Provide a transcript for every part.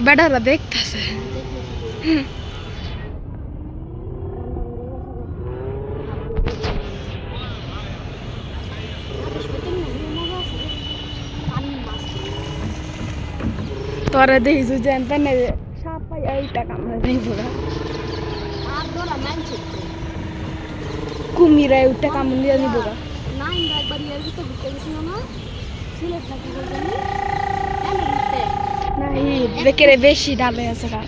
বেটারা দেখতেছে। তোরা দেখিস জানতেন না যে সাপ পাই এইটা কামড়ে দেই পুরা কুমিরা ওইটা কামড় দিয়ে নিব না। না এই বেকেরে বেশি ডালে আছে গা।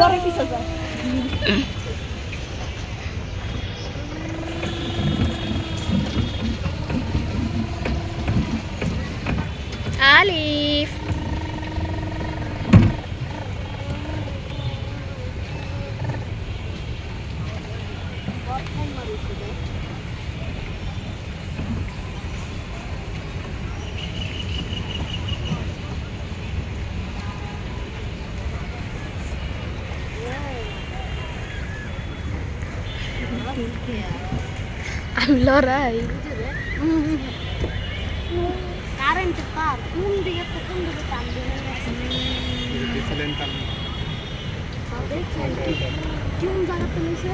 ডরে পিছে যায়। আলিফ আমি লড়াই কারেন্ট তার কোন দিকে তো কোন দিকে টানবে না সিলেন্টার দেখছেন কোন জায়গাতে নিছে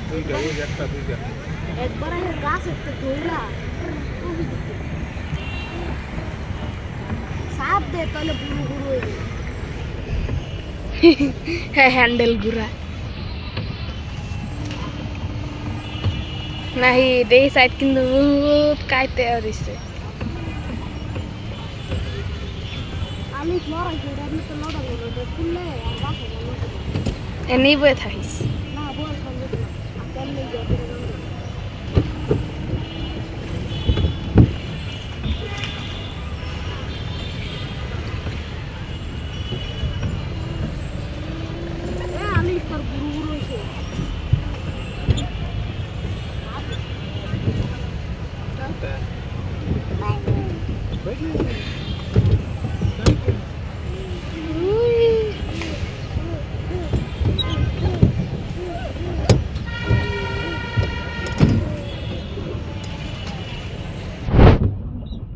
দুইটা ওই একটা দুইটা একবার এই গাছ একটা ধইরা সাপ দে তাহলে পুরো পুরো হইবে হ্যাঁ হ্যান্ডেল গুড়া নাই এই সাইড কিন্তু কাইতে আরিছে আমি লড়াই করে আমি তো লড়াই করে খুললে আর বাসা না এনেই বয়ে থাকিস না বল সঙ্গে না কেমনে যাবে আমি তোর গুরু গুরু হইছে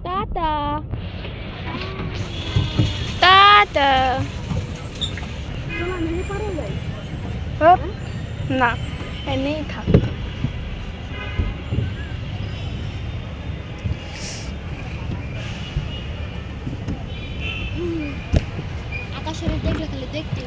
টাটা টাটা তোমার মেয়ে পারে যাই না এনেই থাক আকাশের দেখলে খালি দেখতে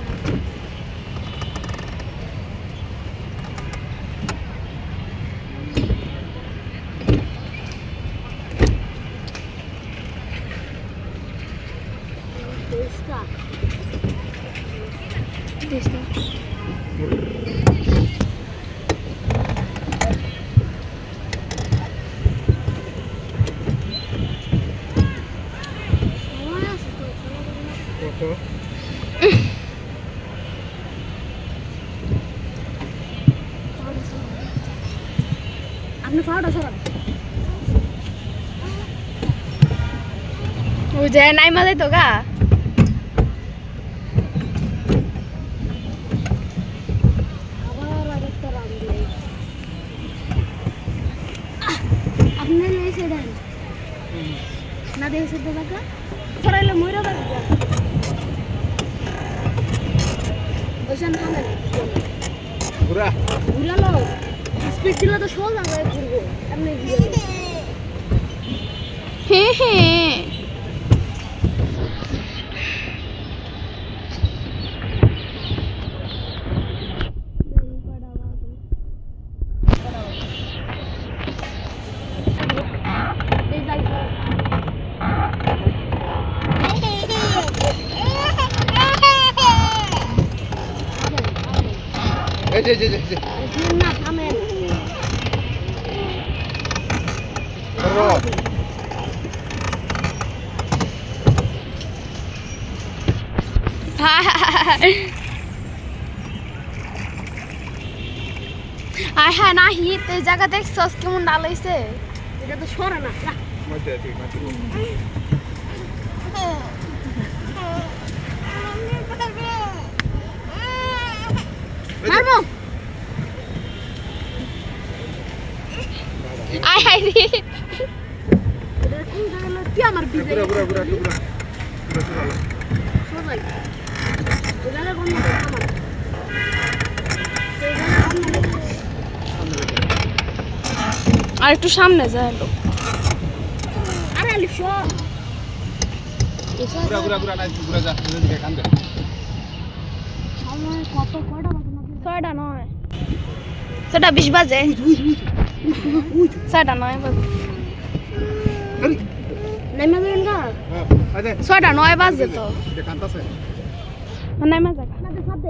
আপনি ফাড়া সরান ও যায় নাই মাঝে তো গা আবার আরেকটা রান দিই আপনি লেসে দেন না দিয়ে সেদ্ধ টাকা ছড়াইলে মইরা যাবে ওইখান থামে পুরা ঘুরালো স্পিড দিলে তো সোজা যায় ঘুরবো এমনি ঘুরে হ্যাঁ হ্যাঁ এই যে যে যে না থামে করো আর হ্যাঁ না হিত এই জায়গা দেখছস কেমন ডালাইছে এটা তো সরে না মধ্যে ঠিক আছে মারমু হাই হাই রে এটা কোন জায়গায় হলো? কি আমার বিজে ঘুরা ঘুরা ঘুরা ঘুরা সবাই এটা না কোন জায়গায় আমার এটা না কোন জায়গায় আর একটু সামনে যা হলো আরে লিশো এসব ঘুরা ঘুরা ঘুরা না ঘুরা যা এদিকে কান্দে সময় কত কয়টা বাজে না 6টা 9 6টা 20 বাজে 6টা 9 বাজে আরে নেমে যাবেন না হ্যাঁ আরে 6টা 9 বাজে তো এটা কান্তাছে নেমে যা আপনাদের সাথে